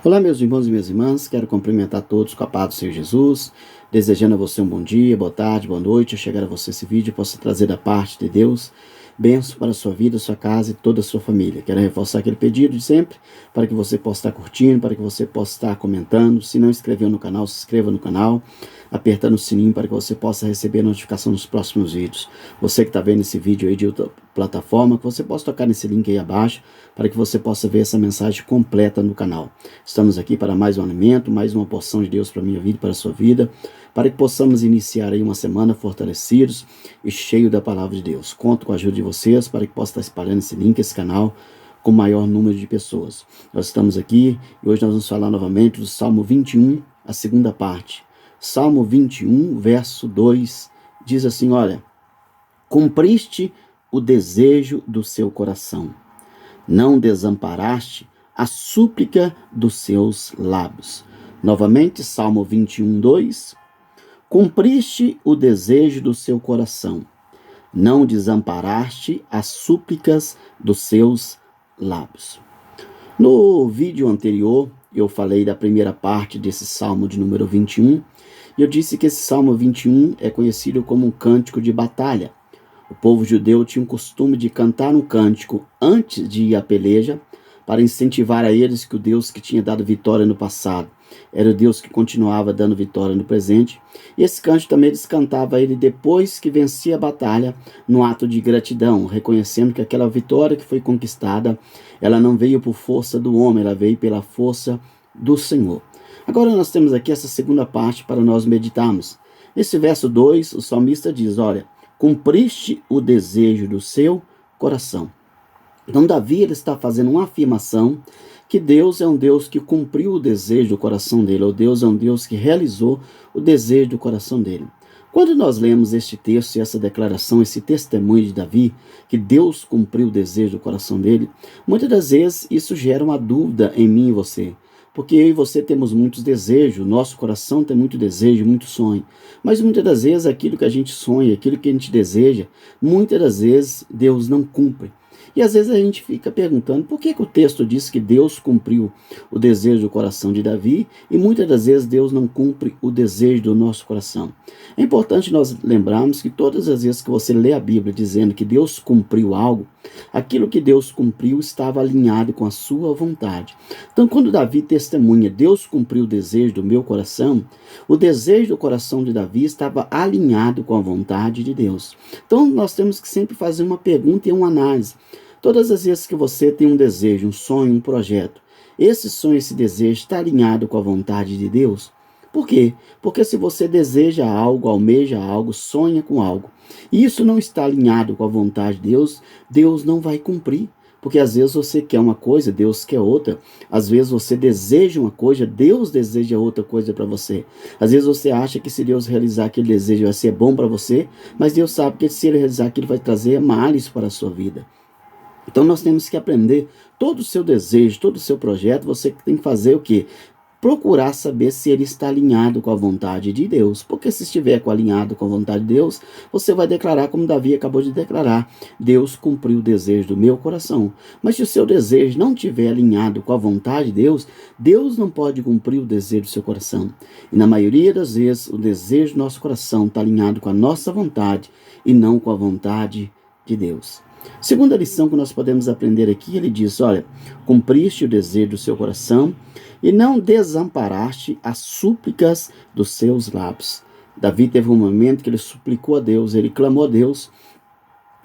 Olá, meus irmãos e minhas irmãs, quero cumprimentar todos com a paz do Senhor Jesus, desejando a você um bom dia, boa tarde, boa noite. Ao chegar a você esse vídeo, possa trazer da parte de Deus bênção para a sua vida, a sua casa e toda a sua família. Quero reforçar aquele pedido de sempre, para que você possa estar curtindo, para que você possa estar comentando. Se não inscreveu no canal, se inscreva no canal, apertando o sininho para que você possa receber a notificação dos próximos vídeos. Você que está vendo esse vídeo aí de outra plataforma, que você possa tocar nesse link aí abaixo, para que você possa ver essa mensagem completa no canal. Estamos aqui para mais um alimento, mais uma porção de Deus para a minha vida e para a sua vida, para que possamos iniciar aí uma semana fortalecidos e cheio da palavra de Deus. Conto com a ajuda de vocês para que possa estar espalhando esse link, esse canal, com o maior número de pessoas. Nós estamos aqui e hoje nós vamos falar novamente do Salmo 21, a segunda parte. Salmo 21, verso 2, diz assim, olha: cumpriste o desejo do seu coração, não desamparaste a súplica dos seus lábios. Novamente, Salmo 21, 2. Cumpriste o desejo do seu coração, não desamparaste as súplicas dos seus lábios. No vídeo anterior, eu falei da primeira parte desse Salmo de número 21, e eu disse que esse Salmo 21 é conhecido como um cântico de batalha. O povo judeu tinha o costume de cantar um cântico antes de ir à peleja, para incentivar a eles que o Deus que tinha dado vitória no passado era o Deus que continuava dando vitória no presente. E esse cântico também eles cantavam a ele depois que vencia a batalha, no ato de gratidão, reconhecendo que aquela vitória que foi conquistada, ela não veio por força do homem, ela veio pela força do Senhor. Agora nós temos aqui essa segunda parte para nós meditarmos. Nesse verso 2, o salmista diz, olha: cumpriste o desejo do seu coração. Então Davi ele está fazendo uma afirmação que Deus é um Deus que cumpriu o desejo do coração dele, ou Deus é um Deus que realizou o desejo do coração dele. Quando nós lemos este texto e essa declaração, esse testemunho de Davi, que Deus cumpriu o desejo do coração dele, muitas das vezes isso gera uma dúvida em mim e você. Porque eu e você temos muitos desejos, nosso coração tem muito desejo, muito sonho. Mas muitas das vezes aquilo que a gente sonha, aquilo que a gente deseja, muitas das vezes Deus não cumpre. E às vezes a gente fica perguntando por que o texto diz que Deus cumpriu o desejo do coração de Davi e muitas das vezes Deus não cumpre o desejo do nosso coração. É importante nós lembrarmos que todas as vezes que você lê a Bíblia dizendo que Deus cumpriu algo, aquilo que Deus cumpriu estava alinhado com a sua vontade. Então quando Davi testemunha, Deus cumpriu o desejo do meu coração, o desejo do coração de Davi estava alinhado com a vontade de Deus. Então nós temos que sempre fazer uma pergunta e uma análise. Todas as vezes que você tem um desejo, um sonho, um projeto, esse sonho, esse desejo está alinhado com a vontade de Deus? Por quê? Porque se você deseja algo, almeja algo, sonha com algo, e isso não está alinhado com a vontade de Deus, Deus não vai cumprir. Porque às vezes você quer uma coisa, Deus quer outra. Às vezes você deseja uma coisa, Deus deseja outra coisa para você. Às vezes você acha que se Deus realizar aquele desejo vai ser bom para você, mas Deus sabe que se Ele realizar aquilo vai trazer males para a sua vida. Então nós temos que aprender todo o seu desejo, todo o seu projeto, você tem que fazer o quê? Procurar saber se ele está alinhado com a vontade de Deus. Porque se estiver alinhado com a vontade de Deus, você vai declarar como Davi acabou de declarar: Deus cumpriu o desejo do meu coração. Mas se o seu desejo não estiver alinhado com a vontade de Deus, Deus não pode cumprir o desejo do seu coração. E na maioria das vezes, o desejo do nosso coração está alinhado com a nossa vontade e não com a vontade de Deus. Segunda lição que nós podemos aprender aqui, ele diz, olha: cumpriste o desejo do seu coração e não desamparaste as súplicas dos seus lábios. Davi teve um momento que ele suplicou a Deus, ele clamou a Deus,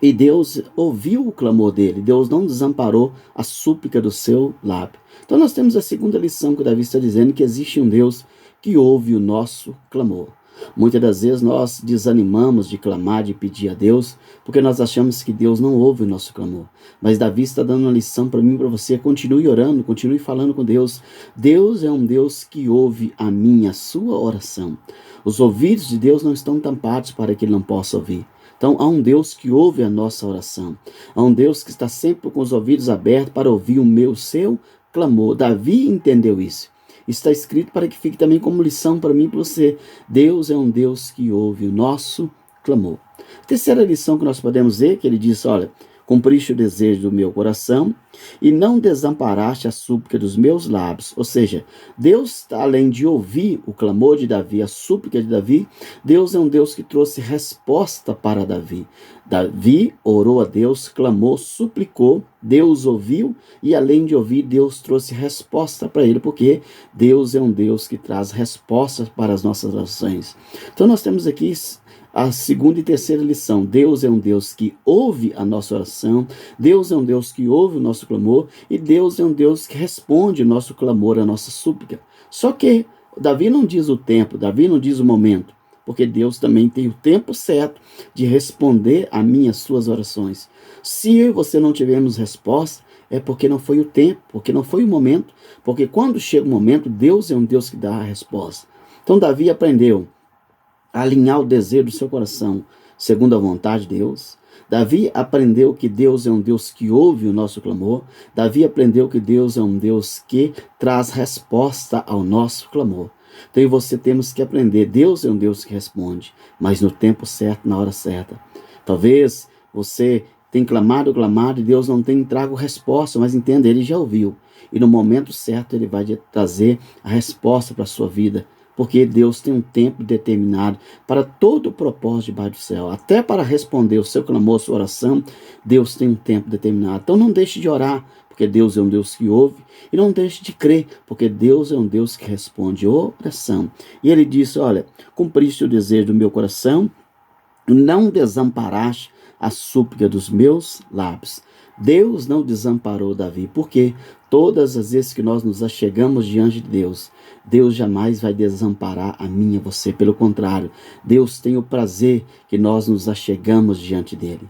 e Deus ouviu o clamor dele. Deus não desamparou a súplica do seu lábio. Então nós temos a segunda lição que Davi está dizendo, que existe um Deus que ouve o nosso clamor. Muitas das vezes nós desanimamos de clamar, de pedir a Deus, porque nós achamos que Deus não ouve o nosso clamor. Mas Davi está dando uma lição para mim e para você: continue orando, continue falando com Deus. Deus é um Deus que ouve a minha, a sua oração. Os ouvidos de Deus não estão tampados para que Ele não possa ouvir. Então há um Deus que ouve a nossa oração. Há um Deus que está sempre com os ouvidos abertos para ouvir o meu, o seu clamor. Davi entendeu isso. Está escrito para que fique também como lição para mim e para você. Deus é um Deus que ouve o nosso clamor. Terceira lição que nós podemos ver, que ele diz, olha: cumpriste o desejo do meu coração e não desamparaste a súplica dos meus lábios. Ou seja, Deus, além de ouvir o clamor de Davi, a súplica de Davi, Deus é um Deus que trouxe resposta para Davi. Davi orou a Deus, clamou, suplicou, Deus ouviu e além de ouvir, Deus trouxe resposta para ele, porque Deus é um Deus que traz respostas para as nossas orações. Então nós temos aqui a segunda e terceira lição. Deus é um Deus que ouve a nossa oração, Deus é um Deus que ouve o nosso clamor e Deus é um Deus que responde o nosso clamor, a nossa súplica. Só que Davi não diz o tempo, Davi não diz o momento, porque Deus também tem o tempo certo de responder a minhas suas orações. Se eu e você não tivermos resposta, é porque não foi o tempo, porque não foi o momento, porque quando chega o momento, Deus é um Deus que dá a resposta. Então Davi aprendeu a alinhar o desejo do seu coração segundo a vontade de Deus. Davi aprendeu que Deus é um Deus que ouve o nosso clamor. Davi aprendeu que Deus é um Deus que traz resposta ao nosso clamor. Então, você temos que aprender. Deus é um Deus que responde, mas no tempo certo, na hora certa. Talvez você tenha clamado e Deus não tenha trago resposta, mas entenda, Ele já ouviu. E no momento certo, Ele vai trazer a resposta para a sua vida. Porque Deus tem um tempo determinado para todo o propósito debaixo do céu. Até para responder o seu clamor, a sua oração, Deus tem um tempo determinado. Então não deixe de orar, porque Deus é um Deus que ouve. E não deixe de crer, porque Deus é um Deus que responde oração. E ele disse, olha, cumpriste o desejo do meu coração, não desamparaste a súplica dos meus lábios. Deus não desamparou Davi, porque todas as vezes que nós nos achegamos diante de Deus, Deus jamais vai desamparar a mim e a você. Pelo contrário, Deus tem o prazer que nós nos achegamos diante dele.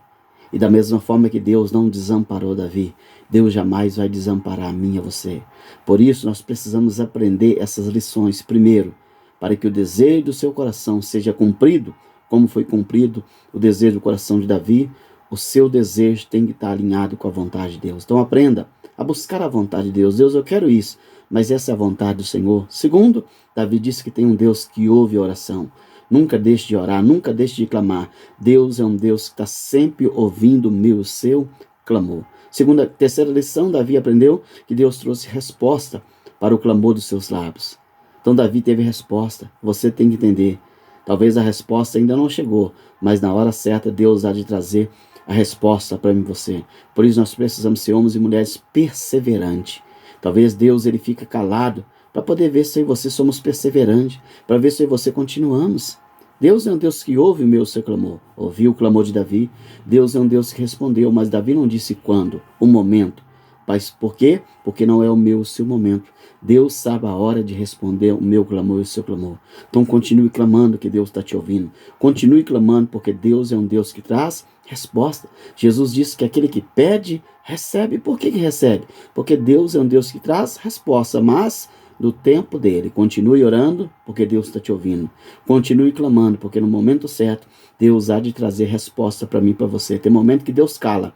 E da mesma forma que Deus não desamparou Davi, Deus jamais vai desamparar a mim e a você. Por isso, nós precisamos aprender essas lições. Primeiro, para que o desejo do seu coração seja cumprido, como foi cumprido o desejo do coração de Davi, o seu desejo tem que estar alinhado com a vontade de Deus. Então aprenda a buscar a vontade de Deus. Deus, eu quero isso, mas essa é a vontade do Senhor. Segundo, Davi disse que tem um Deus que ouve a oração. Nunca deixe de orar, nunca deixe de clamar. Deus é um Deus que está sempre ouvindo o meu e o seu clamor. Terceira lição, Davi aprendeu que Deus trouxe resposta para o clamor dos seus lábios. Então Davi teve resposta. Você tem que entender. Talvez a resposta ainda não chegou, mas na hora certa Deus há de trazer a resposta para mim e você. Por isso nós precisamos ser homens e mulheres perseverantes. Talvez Deus ele fica calado para poder ver se eu e você somos perseverantes, para ver se eu e você continuamos. Deus é um Deus que ouve o meu e o seu clamor. Ouviu o clamor de Davi. Deus é um Deus que respondeu, mas Davi não disse quando, o momento. Mas por quê? Porque não é o meu e o seu momento. Deus sabe a hora de responder o meu clamor e o seu clamor. Então continue clamando que Deus está te ouvindo. Continue clamando porque Deus é um Deus que traz resposta. Jesus disse que aquele que pede, recebe. Por que recebe? Porque Deus é um Deus que traz resposta, mas no tempo dele. Continue orando porque Deus está te ouvindo. Continue clamando porque no momento certo Deus há de trazer resposta para mim e para você. Tem momento que Deus cala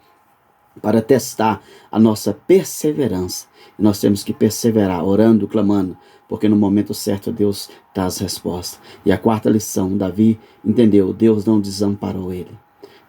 para testar a nossa perseverança. E nós temos que perseverar, orando, clamando, porque no momento certo Deus dá as respostas. E a quarta lição, Davi entendeu, Deus não desamparou ele.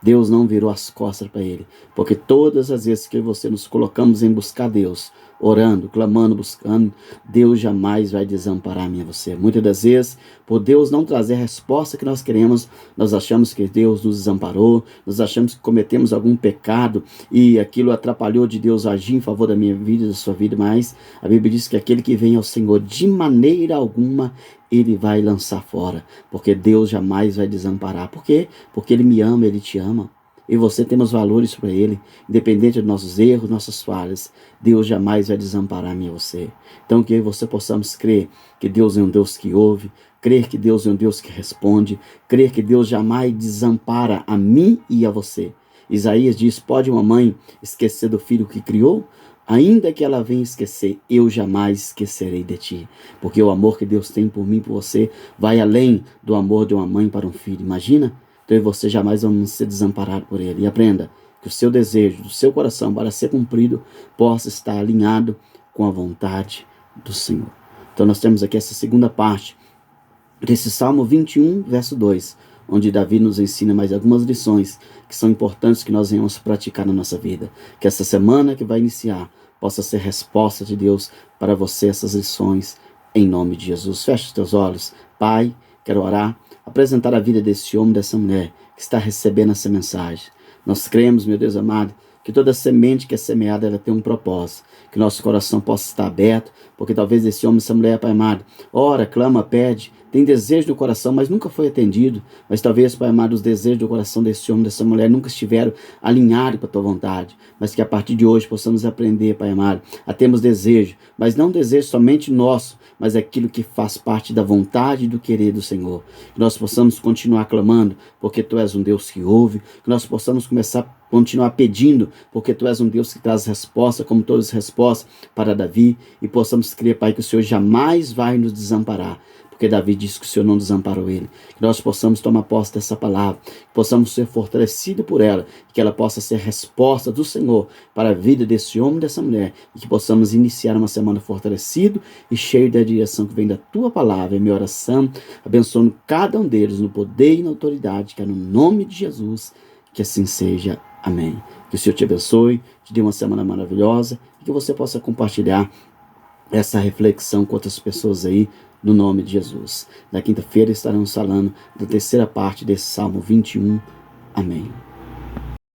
Deus não virou as costas para ele, porque todas as vezes que você nos colocamos em buscar Deus, orando, clamando, buscando, Deus jamais vai desamparar a mim e você. Muitas das vezes, por Deus não trazer a resposta que nós queremos, nós achamos que Deus nos desamparou, nós achamos que cometemos algum pecado e aquilo atrapalhou de Deus agir em favor da minha vida e da sua vida, mas a Bíblia diz que aquele que vem ao Senhor de maneira alguma ele vai lançar fora, porque Deus jamais vai desamparar. Por quê? Porque Ele me ama, Ele te ama. E você temos valores para Ele, independente dos nossos erros, nossas falhas. Deus jamais vai desamparar a mim e você. Então que você possamos crer que Deus é um Deus que ouve, crer que Deus é um Deus que responde, crer que Deus jamais desampara a mim e a você. Isaías diz, pode uma mãe esquecer do filho que criou? Ainda que ela venha esquecer, eu jamais esquecerei de ti. Porque o amor que Deus tem por mim e por você vai além do amor de uma mãe para um filho. Imagina? Então você jamais vamos ser desamparado por Ele. E aprenda que o seu desejo, do seu coração para ser cumprido, possa estar alinhado com a vontade do Senhor. Então nós temos aqui essa segunda parte desse Salmo 21, verso 2. onde Davi nos ensina mais algumas lições que são importantes que nós venhamos praticar na nossa vida. Que essa semana que vai iniciar possa ser resposta de Deus para você, essas lições, em nome de Jesus. Feche os teus olhos. Pai, quero orar, apresentar a vida desse homem, dessa mulher que está recebendo essa mensagem. Nós cremos, meu Deus amado, que toda semente que é semeada, ela tem um propósito. Que nosso coração possa estar aberto, porque talvez esse homem, essa mulher, Pai amado, ora, clama, pede, tem desejo do coração, mas nunca foi atendido. Mas talvez, Pai amado, os desejos do coração desse homem, dessa mulher, nunca estiveram alinhados com a Tua vontade. Mas que a partir de hoje possamos aprender, Pai amado, a termos desejo, mas não desejo somente nosso, mas aquilo que faz parte da vontade e do querer do Senhor. Que nós possamos continuar clamando, porque Tu és um Deus que ouve. Que nós possamos continuar pedindo, porque Tu és um Deus que traz resposta, como todas as respostas para Davi. E possamos crer, Pai, que o Senhor jamais vai nos desamparar, porque Davi disse que o Senhor não desamparou ele. Que nós possamos tomar posse dessa palavra, que possamos ser fortalecidos por ela, que ela possa ser resposta do Senhor para a vida desse homem e dessa mulher, e que possamos iniciar uma semana fortalecido e cheio da direção que vem da Tua palavra. É minha oração, abençoando cada um deles no poder e na autoridade, que é no nome de Jesus, que assim seja. Amém. Que o Senhor te abençoe, te dê uma semana maravilhosa, e que você possa compartilhar essa reflexão com outras pessoas aí, no nome de Jesus. Na quinta-feira estaremos falando da terceira parte desse Salmo 21. Amém.